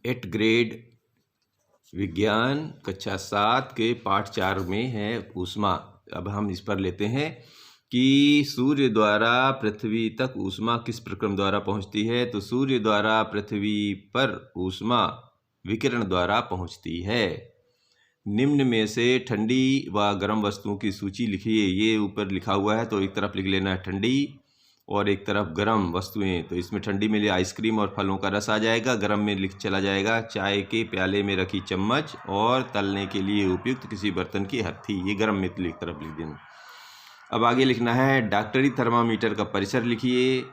8 grade विज्ञान कक्षा 7 के पाठ 4 में है ऊष्मा। अब हम इस पर लेते हैं कि सूर्य द्वारा पृथ्वी तक ऊष्मा किस प्रक्रम द्वारा पहुंचती है। तो सूर्य द्वारा पृथ्वी पर ऊष्मा विकिरण द्वारा पहुंचती है। निम्न में से ठंडी व गर्म वस्तुओं की सूची लिखिए। ये ऊपर लिखा हुआ है, तो एक तरफ लिख लेना है ठंडी और एक तरफ गर्म वस्तुएं। तो इसमें ठंडी में आइसक्रीम और फलों का रस आ जाएगा, गर्म में लिख चला जाएगा चाय के प्याले में रखी चम्मच और तलने के लिए उपयुक्त किसी बर्तन की हथी। ये गर्म में एक तरफ लिख देना। अब आगे लिखना है डॉक्टरी थर्मामीटर का परिसर लिखिए।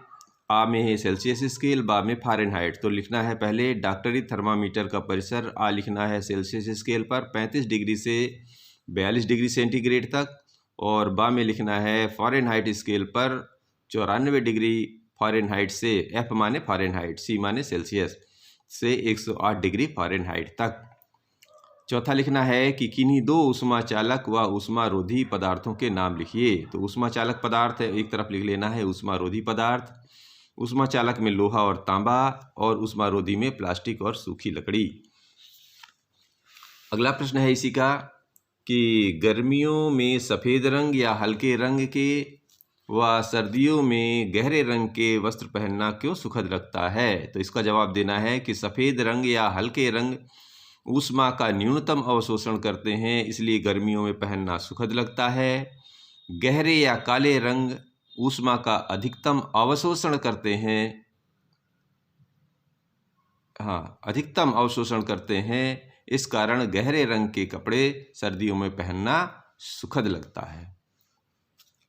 आ में है सेल्सियस स्केल, बा में फ़ारेनहाइट। तो लिखना है पहले डॉक्टरी थर्मामीटर का परिसर। आ लिखना है सेल्सियस स्केल पर 35 डिग्री से 42 डिग्री सेंटीग्रेड तक, और बा में लिखना है फ़ारेनहाइट स्केल पर 94 डिग्री फ़ारेनहाइट से, एफ माने फ़ारेनहाइट, सी माने सेल्सियस, से 108 डिग्री फ़ारेनहाइट तक। चौथा लिखना है कि किन्हीं दो ऊष्मा चालक व ऊष्मारोधी पदार्थों के नाम लिखिए। तो ऊष्मा चालक पदार्थ एक तरफ लिख लेना है ऊष्मारोधी पदार्थ। ऊष्मा चालक में लोहा और तांबा, और ऊष्मारोधी में प्लास्टिक और सूखी लकड़ी। अगला प्रश्न है इसी का कि गर्मियों में सफ़ेद रंग या हल्के रंग के व सर्दियों में गहरे रंग के वस्त्र पहनना क्यों सुखद लगता है। तो इसका जवाब देना है कि सफ़ेद रंग या हल्के रंग ऊष्मा का न्यूनतम अवशोषण करते हैं, इसलिए गर्मियों में पहनना सुखद लगता है। गहरे या काले रंग ऊष्मा का अधिकतम अवशोषण करते हैं, अधिकतम अवशोषण करते हैं, इस कारण गहरे रंग के कपड़े सर्दियों में पहनना सुखद लगता है।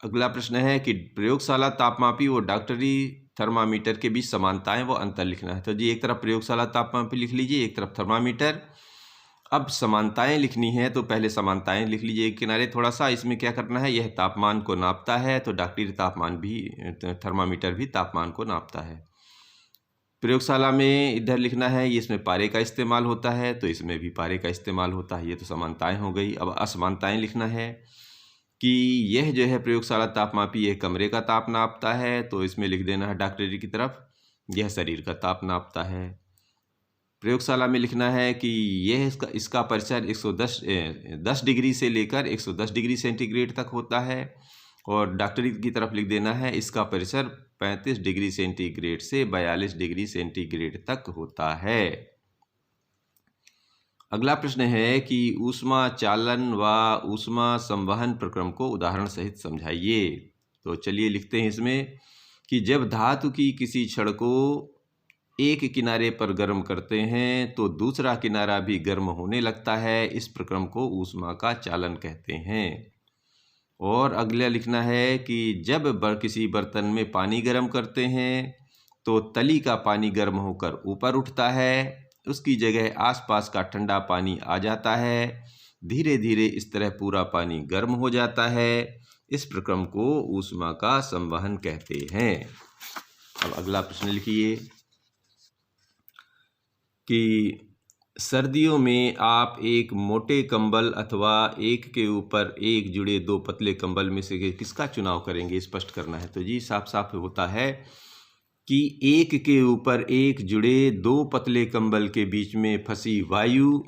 अगला प्रश्न है कि प्रयोगशाला तापमापी व डॉक्टरी थर्मामीटर के बीच समानताएं व अंतर लिखना है। तो जी एक तरफ प्रयोगशाला तापमापी लिख लीजिए, एक तरफ थर्मामीटर। अब समानताएं लिखनी है, तो पहले समानताएं लिख लीजिए एक किनारे थोड़ा सा। इसमें क्या करना है, यह तापमान को नापता है, तो डॉक्टरी तापमान भी, थर्मामीटर भी तापमान को नापता है। प्रयोगशाला में इधर लिखना है, ये इसमें पारे का इस्तेमाल होता है, तो इसमें भी पारे का इस्तेमाल होता है। ये तो समानताएं हो गई। अब असमानताएं लिखना है कि यह जो है प्रयोगशाला तापमापी यह कमरे का ताप नापता है, तो इसमें लिख देना है डॉक्टरी की तरफ यह शरीर का ताप नापता है। प्रयोगशाला में लिखना है कि यह इसका परिसर 10 डिग्री से लेकर 110 डिग्री सेंटीग्रेड तक होता है, और डॉक्टरी की तरफ लिख देना है इसका परिसर 35 डिग्री सेंटीग्रेड से 42 डिग्री सेंटीग्रेड तक होता है। अगला प्रश्न है कि ऊष्मा चालन व ऊष्मा संवहन प्रक्रम को उदाहरण सहित समझाइए। तो चलिए लिखते हैं इसमें कि जब धातु की किसी छड़ को एक किनारे पर गर्म करते हैं तो दूसरा किनारा भी गर्म होने लगता है, इस प्रक्रम को ऊष्मा का चालन कहते हैं। और अगला लिखना है कि जब किसी बर्तन में पानी गर्म करते हैं तो तली का पानी गर्म होकर ऊपर उठता है, उसकी जगह आसपास का ठंडा पानी आ जाता है, धीरे धीरे इस तरह पूरा पानी गर्म हो जाता है, इस प्रक्रम को ऊष्मा का संवहन कहते हैं। अब अगला प्रश्न लिखिए कि सर्दियों में आप एक मोटे कंबल अथवा एक के ऊपर एक जुड़े दो पतले कंबल में से किसका चुनाव करेंगे, स्पष्ट करना है। तो जी साफ साफ होता है कि एक के ऊपर एक जुड़े दो पतले कंबल के बीच में फंसी वायु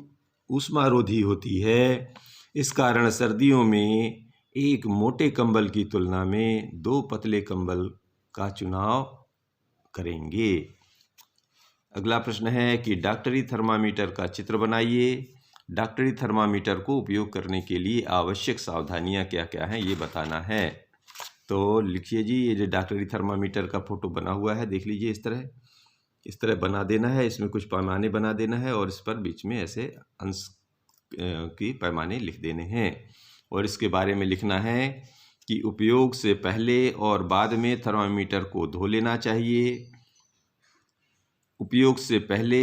ऊष्मारोधी होती है, इस कारण सर्दियों में एक मोटे कंबल की तुलना में दो पतले कंबल का चुनाव करेंगे। अगला प्रश्न है कि डॉक्टरी थर्मामीटर का चित्र बनाइए। डॉक्टरी थर्मामीटर को उपयोग करने के लिए आवश्यक सावधानियां क्या क्या हैं, ये बताना है। तो लिखिए जी, ये जो डॉक्टरी थर्मामीटर का फोटो बना हुआ है, देख लीजिए इस तरह बना देना है। इसमें कुछ पैमाने बना देना है और इस पर बीच में ऐसे अंश की पैमाने लिख देने हैं, और इसके बारे में लिखना है कि उपयोग से पहले और बाद में थर्मामीटर को धो लेना चाहिए। उपयोग से पहले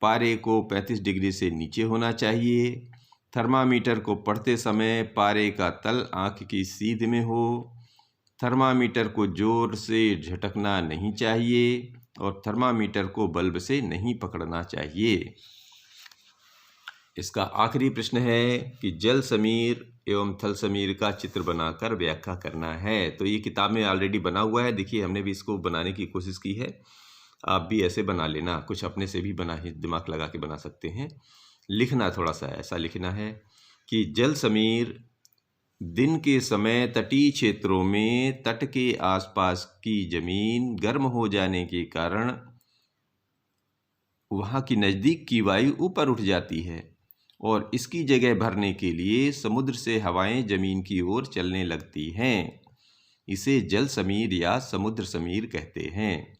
पारे को 35 डिग्री से नीचे होना चाहिए। थर्मामीटर को पढ़ते समय पारे का तल आँख की सीध में हो। थर्मामीटर को जोर से झटकना नहीं चाहिए, और थर्मामीटर को बल्ब से नहीं पकड़ना चाहिए। इसका आखिरी प्रश्न है कि जल समीर एवं थल समीर का चित्र बनाकर व्याख्या करना है। तो ये किताब में ऑलरेडी बना हुआ है, देखिए हमने भी इसको बनाने की कोशिश की है। आप भी ऐसे बना लेना, कुछ अपने से भी बना ही दिमाग लगा के बना सकते हैं। लिखना थोड़ा सा ऐसा लिखना है कि जल समीर दिन के समय तटीय क्षेत्रों में तट के आसपास की जमीन गर्म हो जाने के कारण वहाँ की नज़दीक की वायु ऊपर उठ जाती है और इसकी जगह भरने के लिए समुद्र से हवाएं जमीन की ओर चलने लगती हैं। इसे जल समीर या समुद्र समीर कहते हैं।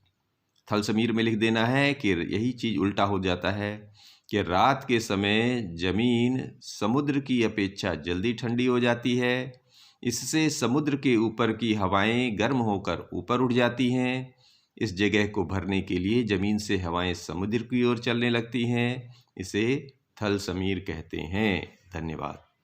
थल समीर में लिख देना है कि यही चीज़ उल्टा हो जाता है कि रात के समय जमीन समुद्र की अपेक्षा जल्दी ठंडी हो जाती है। इससे समुद्र के ऊपर की हवाएं गर्म होकर ऊपर उठ जाती हैं। इस जगह को भरने के लिए जमीन से हवाएं समुद्र की ओर चलने लगती हैं। इसे थल समीर कहते हैं। धन्यवाद।